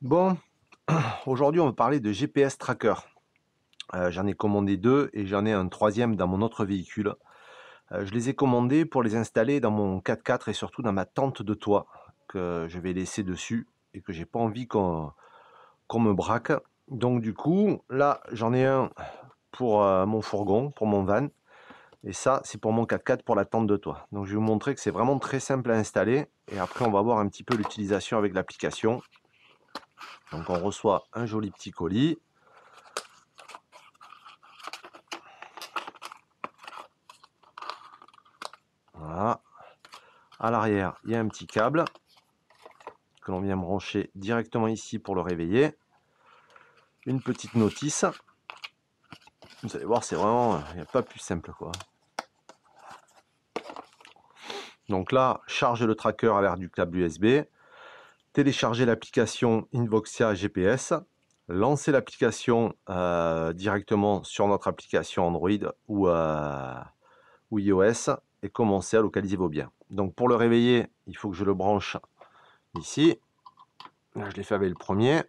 Bon, aujourd'hui on va parler de GPS Tracker. J'en ai commandé deux et j'en ai un troisième dans mon autre véhicule. Je les ai commandés pour les installer dans mon 4x4 et surtout dans ma tente de toit que je vais laisser dessus et que j'ai pas envie qu'on me braque. Donc du coup, là j'en ai un pour mon fourgon, pour mon van, et ça c'est pour mon 4x4 pour la tente de toit. Donc je vais vous montrer que c'est vraiment très simple à installer et après on va voir un petit peu l'utilisation avec l'application. Donc on reçoit un joli petit colis. Voilà. À l'arrière, il y a un petit câble que l'on vient brancher directement ici pour le réveiller. Une petite notice. Vous allez voir, c'est vraiment, il n'y a pas plus simple quoi. Donc là, charger le tracker à l'air du câble USB, télécharger l'application Invoxia GPS, lancer l'application directement sur notre application Android ou iOS et commencer à localiser vos biens. Donc pour le réveiller, il faut que je le branche ici. Là, je l'ai fait avec le premier.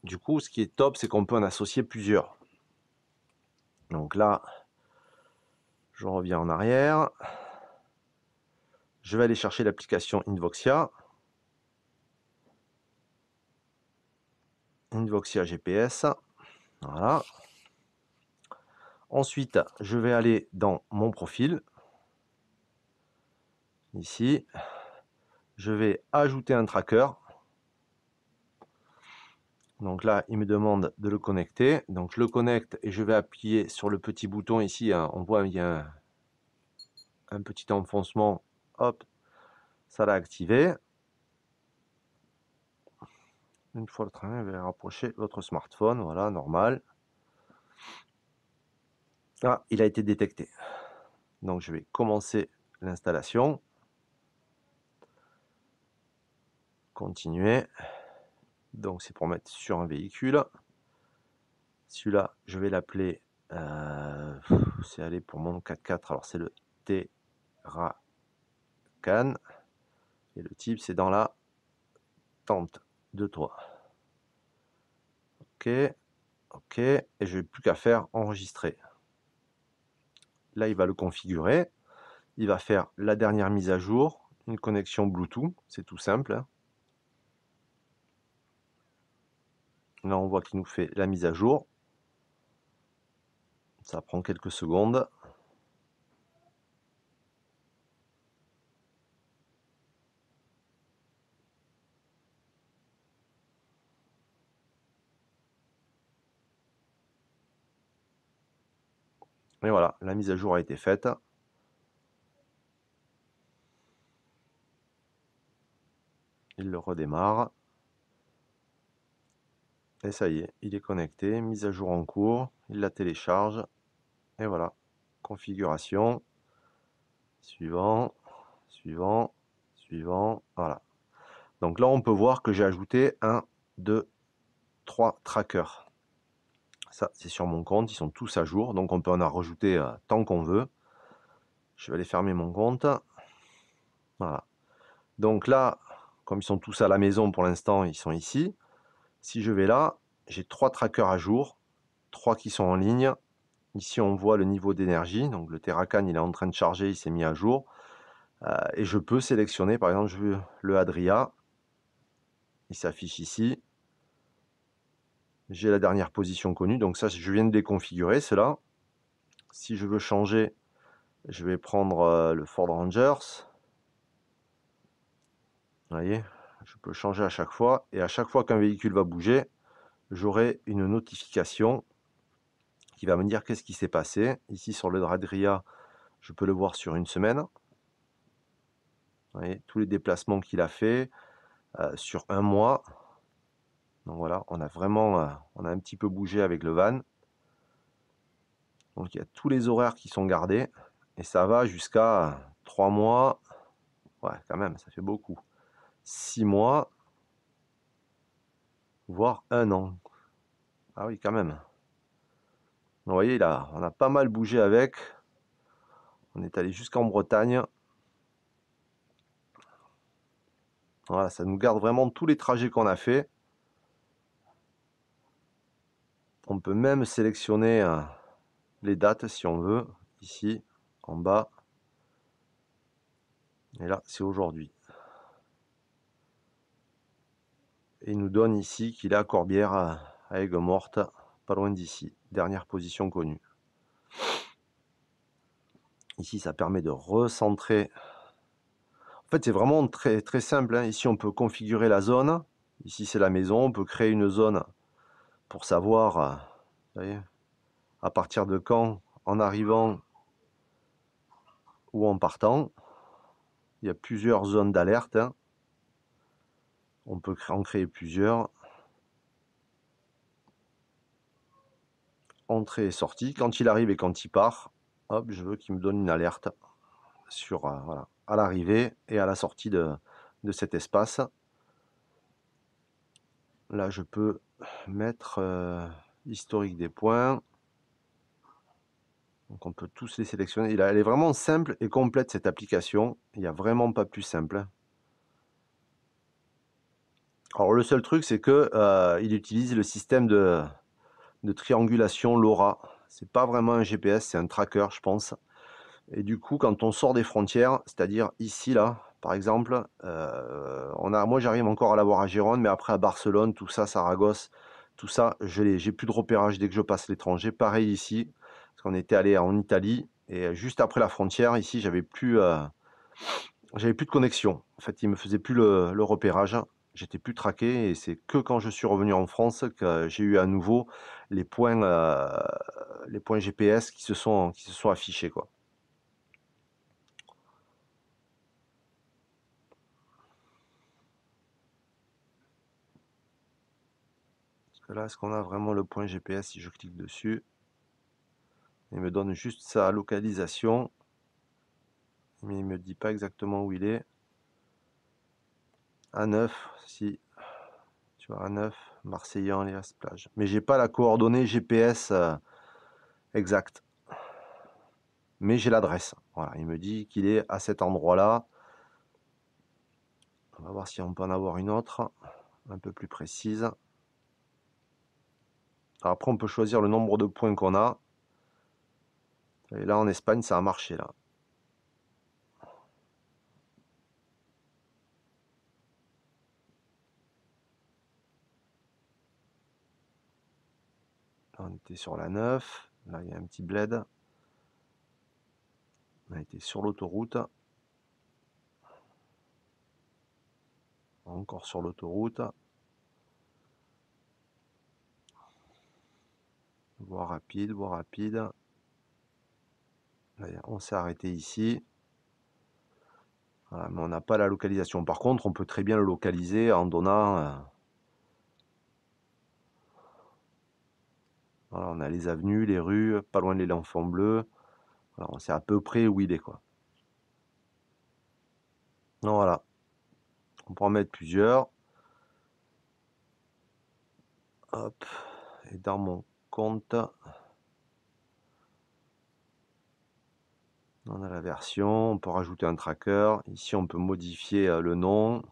Du coup, ce qui est top, c'est qu'on peut en associer plusieurs. Donc là, je reviens en arrière. Je vais aller chercher l'application Invoxia. Invoxia GPS. Voilà. Ensuite, je vais aller dans mon profil. Ici. Je vais ajouter un tracker. Donc là, il me demande de le connecter. Donc je le connecte et je vais appuyer sur le petit bouton ici. On voit il y a un petit enfoncement. Hop, ça l'a activé. Une fois le train, vous allez rapprocher votre smartphone. Voilà, normal. Ah, il a été détecté. Donc je vais commencer l'installation. Continuer. Donc c'est pour mettre sur un véhicule. Celui-là, je vais l'appeler. C'est aller pour mon 4x4. Alors c'est le Terracan. Et le type, c'est dans la tente de toit. Ok. Ok. Et je n'ai plus qu'à faire enregistrer. Là, il va le configurer. Il va faire la dernière mise à jour. Une connexion Bluetooth. C'est tout simple. Là, on voit qu'il nous fait la mise à jour. Ça prend quelques secondes. Et voilà, la mise à jour a été faite. Il le redémarre. Et ça y est, il est connecté. Mise à jour en cours. Il la télécharge. Et voilà. Configuration. Suivant. Suivant. Suivant. Voilà. Donc là, on peut voir que j'ai ajouté 1, 2, 3 trackers. Ça, c'est sur mon compte. Ils sont tous à jour. Donc on peut en rajouter tant qu'on veut. Je vais aller fermer mon compte. Voilà. Donc là, comme ils sont tous à la maison pour l'instant, ils sont ici. Si je vais là, j'ai 3 trackers à jour, 3 qui sont en ligne. Ici, on voit le niveau d'énergie. Donc le Terracan, il est en train de charger, il s'est mis à jour. Et je peux sélectionner, par exemple, je veux le Adria. Il s'affiche ici. J'ai la dernière position connue. Donc ça, je viens de les configurer, cela. Si je veux changer, je vais prendre le Ford Rangers. Vous voyez, je peux changer à chaque fois. Et à chaque fois qu'un véhicule va bouger, j'aurai une notification qui va me dire qu'est-ce qui s'est passé. Ici, sur le Adria, je peux le voir sur une semaine. Vous voyez, tous les déplacements qu'il a fait sur un mois. Donc voilà, on a vraiment on a un petit peu bougé avec le van. Donc il y a tous les horaires qui sont gardés. Et ça va jusqu'à 3 mois. Ouais, quand même, ça fait beaucoup. 6 mois, voire 1 an. Ah oui, quand même. Vous voyez, là, on a pas mal bougé avec. On est allé jusqu'en Bretagne. Voilà, ça nous garde vraiment tous les trajets qu'on a fait. On peut même sélectionner les dates si on veut, ici, en bas. Et là, c'est aujourd'hui. Et il nous donne ici qu'il est à Corbière, à Aigues-Mortes, pas loin d'ici. Dernière position connue. Ici, ça permet de recentrer. En fait, c'est vraiment très, très simple, hein. Ici, on peut configurer la zone. Ici, c'est la maison. On peut créer une zone pour savoir, vous voyez, à partir de quand, en arrivant ou en partant. Il y a plusieurs zones d'alerte, hein. On peut en créer plusieurs. Entrée et sortie. Quand il arrive et quand il part, hop, je veux qu'il me donne une alerte sur, voilà, à l'arrivée et à la sortie de cet espace. Là, je peux mettre historique des points. Donc, on peut tous les sélectionner. Elle est vraiment simple et complète, cette application. Il n'y a vraiment pas plus simple. Alors, le seul truc, c'est que il utilise le système de triangulation LoRa. C'est pas vraiment un GPS, c'est un tracker, je pense. Et du coup, quand on sort des frontières, c'est-à-dire ici, là, par exemple, moi j'arrive encore à l'avoir à Gérone, mais après à Barcelone, tout ça, Saragosse, tout ça, j'ai plus de repérage dès que je passe l'étranger. Pareil ici, parce qu'on était allé en Italie, et juste après la frontière, ici, j'avais plus de connexion. En fait, il me faisait plus le repérage. J'étais plus traqué, et c'est que quand je suis revenu en France que j'ai eu à nouveau les points GPS qui se sont affichés, quoi. Là, est-ce qu'on a vraiment le point GPS si je clique dessus? Il me donne juste sa localisation, mais il me dit pas exactement où il est. À 9, si, tu vois, à 9, Marseillan, les plage. Mais j'ai pas la coordonnée GPS exacte. Mais j'ai l'adresse. Voilà, il me dit qu'il est à cet endroit-là. On va voir si on peut en avoir une autre, un peu plus précise. Alors après, on peut choisir le nombre de points qu'on a. Et là, en Espagne, ça a marché, là. Là, on était sur la 9. Là, il y a un petit bled. On a été sur l'autoroute. Encore sur l'autoroute. Voie rapide, voie rapide. Là, on s'est arrêté ici. Voilà, mais on n'a pas la localisation. Par contre, on peut très bien le localiser en donnant... voilà, on a les avenues, les rues, pas loin de l'Enfant Bleu. Voilà, on sait à peu près où il est, quoi. Donc voilà. On peut en mettre plusieurs. Hop. Et dans mon compte, on a la version. On peut rajouter un tracker. Ici, on peut modifier le nom.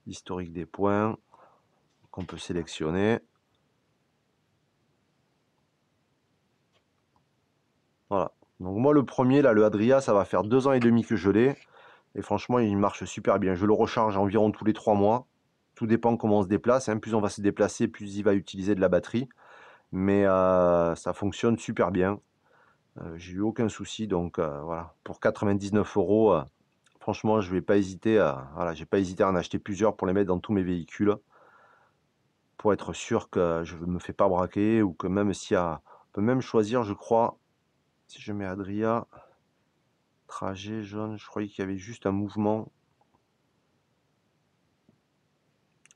Historique des points qu'on peut sélectionner. Voilà. Donc moi, le premier, là, le Adria, ça va faire 2 ans et demi que je l'ai. Et franchement, il marche super bien. Je le recharge environ tous les 3 mois. Tout dépend comment on se déplace, hein. Plus on va se déplacer, plus il va utiliser de la batterie. Mais ça fonctionne super bien. J'ai eu aucun souci. Donc voilà, pour 99 euros, franchement, je vais pas hésiter voilà, j'ai pas hésité à en acheter plusieurs pour les mettre dans tous mes véhicules. Pour être sûr que je ne me fais pas braquer, ou que même s'il y a... On peut même choisir, je crois, si je mets Adria, trajet jaune, je croyais qu'il y avait juste un mouvement.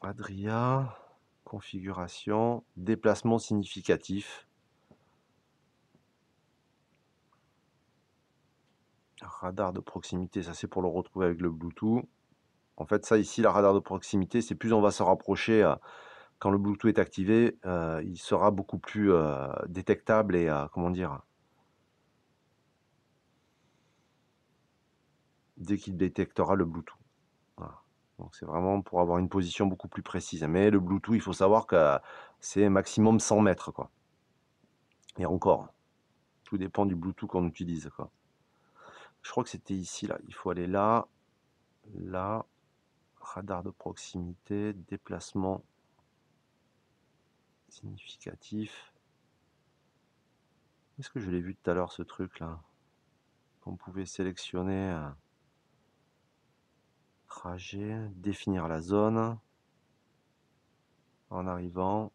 Adria, configuration, déplacement significatif. Radar de proximité, ça c'est pour le retrouver avec le Bluetooth. En fait, ça ici, la radar de proximité, c'est plus on va se rapprocher, quand le Bluetooth est activé, il sera beaucoup plus détectable et, comment dire, dès qu'il détectera le Bluetooth. Voilà. Donc c'est vraiment pour avoir une position beaucoup plus précise. Mais le Bluetooth, il faut savoir que c'est maximum 100 mètres, quoi. Et encore, tout dépend du Bluetooth qu'on utilise, quoi. Je crois que c'était ici, là. Il faut aller là, là, radar de proximité, déplacement significatif. Est-ce que je l'ai vu tout à l'heure, ce truc-là? On pouvait sélectionner un trajet, définir la zone en arrivant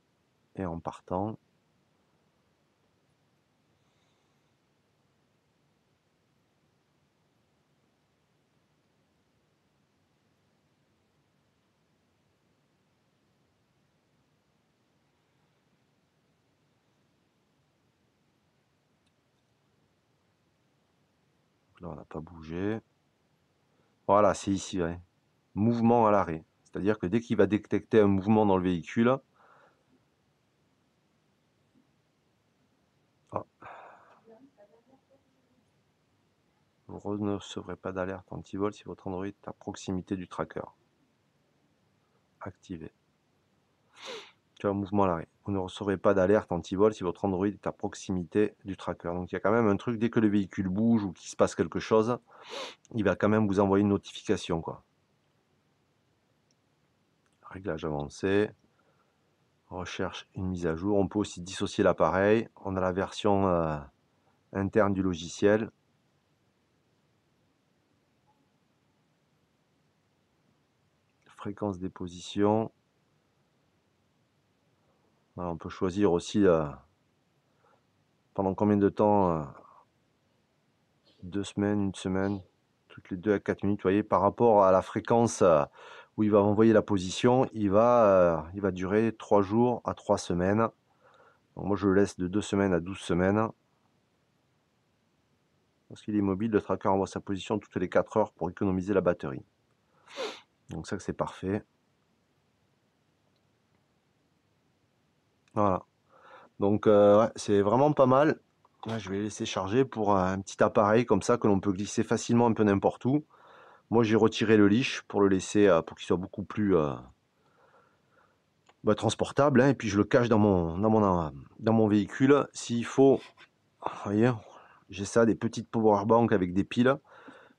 et en partant. Donc là, on n'a pas bougé. Voilà, c'est ici, ouais. Mouvement à l'arrêt. C'est-à-dire que dès qu'il va détecter un mouvement dans le véhicule, ah, vous ne recevrez pas d'alerte anti-vol si votre Android est à proximité du tracker. Activé. Tu as un mouvement à l'arrêt. Vous ne recevrez pas d'alerte anti-vol si votre Android est à proximité du tracker. Donc il y a quand même un truc, dès que le véhicule bouge ou qu'il se passe quelque chose, il va quand même vous envoyer une notification, quoi. Réglage avancé. Recherche une mise à jour. On peut aussi dissocier l'appareil. On a la version interne du logiciel. Fréquence des positions. Voilà, on peut choisir aussi pendant combien de temps, 2 semaines, 1 semaine, toutes les 2 à 4 minutes. Vous voyez, par rapport à la fréquence où il va envoyer la position, il va durer 3 jours à 3 semaines. Donc moi, je le laisse de 2 semaines à 12 semaines. Lorsqu'il est mobile, le tracker envoie sa position toutes les 4 heures pour économiser la batterie. Donc ça, c'est parfait. Voilà. Donc ouais, c'est vraiment pas mal. Là, je vais laisser charger pour un petit appareil comme ça que l'on peut glisser facilement un peu n'importe où. Moi, j'ai retiré le leash pour le laisser, pour qu'il soit beaucoup plus transportable, hein, et puis je le cache dans mon véhicule. S'il faut, vous voyez, j'ai ça, des petites power banks avec des piles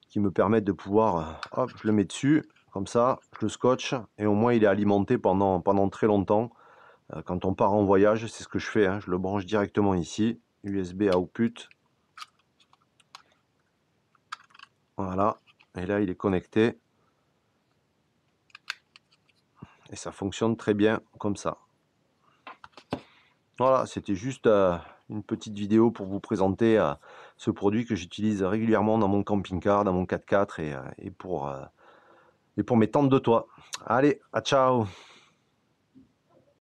qui me permettent de pouvoir, hop, je le mets dessus, comme ça, je le scotche, et au moins il est alimenté pendant très longtemps. Quand on part en voyage, c'est ce que je fais, hein, je le branche directement ici, USB output. Voilà, et là il est connecté. Et ça fonctionne très bien comme ça. Voilà, c'était juste une petite vidéo pour vous présenter ce produit que j'utilise régulièrement dans mon camping-car, dans mon 4x4 et pour mes tentes de toit. Allez, à ciao!